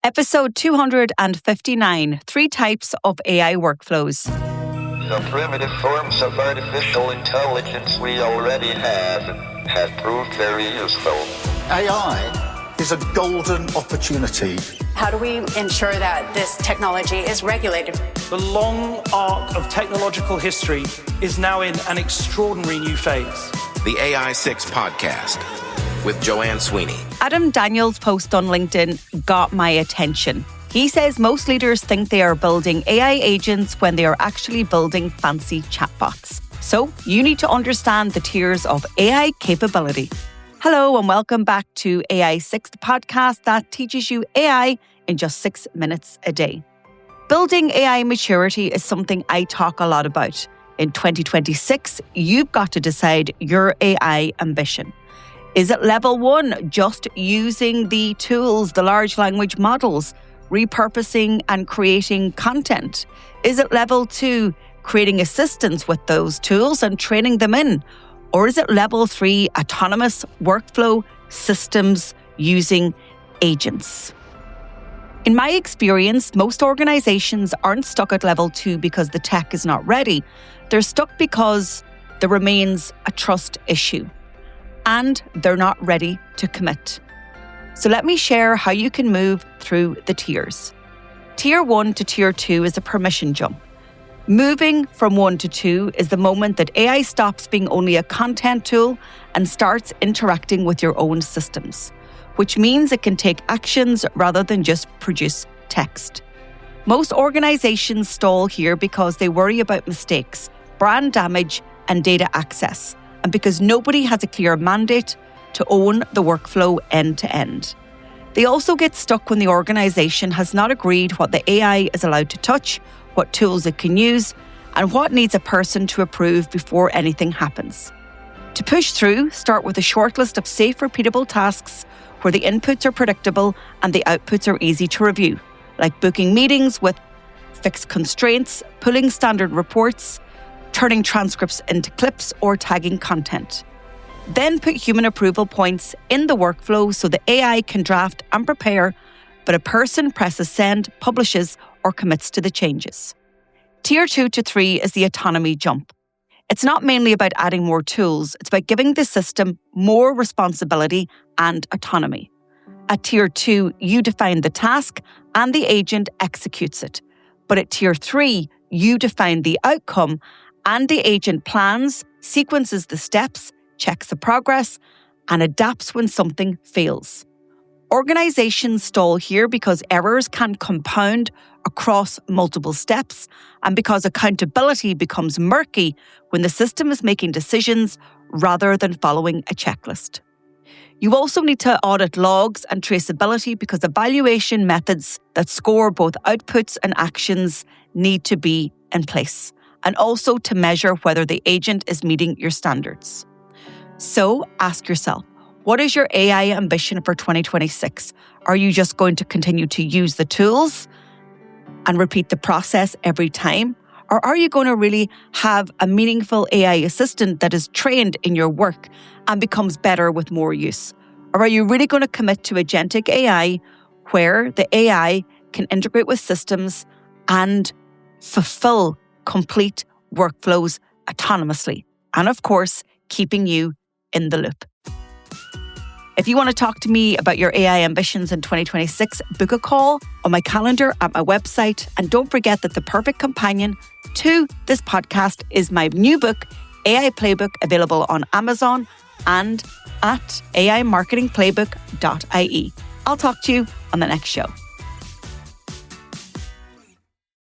Episode 259, 3 Types of AI Workflows. The primitive forms of artificial intelligence we already have proved very useful. AI is a golden opportunity. How do we ensure that this technology is regulated? The long arc of technological history is now in an extraordinary new phase. The AI 6 podcast with Joanne Sweeney. Adam Daniels' post on LinkedIn got my attention. He says most leaders think they are building AI agents when they are actually building fancy chatbots. So you need to understand the tiers of AI capability. Hello and welcome back to AI 6, the podcast that teaches you AI in just 6 minutes a day. Building AI maturity is something I talk a lot about. In 2026, you've got to decide your AI ambition. Is it level 1, just using the tools, the large language models, repurposing and creating content? Is it level 2, creating assistants with those tools and training them in? Or is it level 3, autonomous workflow systems using agents? In my experience, most organizations aren't stuck at level 2 because the tech is not ready. They're stuck because there remains a trust issue and they're not ready to commit. So let me share how you can move through the tiers. Tier 1 to Tier 2 is a permission jump. Moving from 1 to 2 is the moment that AI stops being only a content tool and starts interacting with your own systems, which means it can take actions rather than just produce text. Most organizations stall here because they worry about mistakes, brand damage, and data access, and because nobody has a clear mandate to own the workflow end to end. They also get stuck when the organization has not agreed what the AI is allowed to touch, what tools it can use, and what needs a person to approve before anything happens. To push through, start with a short list of safe, repeatable tasks where the inputs are predictable and the outputs are easy to review, like booking meetings with fixed constraints, pulling standard reports, turning transcripts into clips, or tagging content. Then put human approval points in the workflow so the AI can draft and prepare, but a person presses send, publishes, or commits to the changes. Tier 2 to 3 is the autonomy jump. It's not mainly about adding more tools, it's about giving the system more responsibility and autonomy. At Tier 2, you define the task and the agent executes it. But at Tier 3, you define the outcome and the agent plans, sequences the steps, checks the progress, and adapts when something fails. Organizations stall here because errors can compound across multiple steps and because accountability becomes murky when the system is making decisions rather than following a checklist. You also need to audit logs and traceability because evaluation methods that score both outputs and actions need to be in place, and also to measure whether the agent is meeting your standards. So ask yourself, what is your AI ambition for 2026? Are you just going to continue to use the tools and repeat the process every time? Or are you going to really have a meaningful AI assistant that is trained in your work and becomes better with more use? Or are you really going to commit to agentic AI where the AI can integrate with systems and fulfill complete workflows autonomously? And of course, keeping you in the loop. If you want to talk to me about your AI ambitions in 2026, book a call on my calendar at my website. And don't forget that the perfect companion to this podcast is my new book, AI Playbook, available on Amazon and at aimarketingplaybook.ie. I'll talk to you on the next show.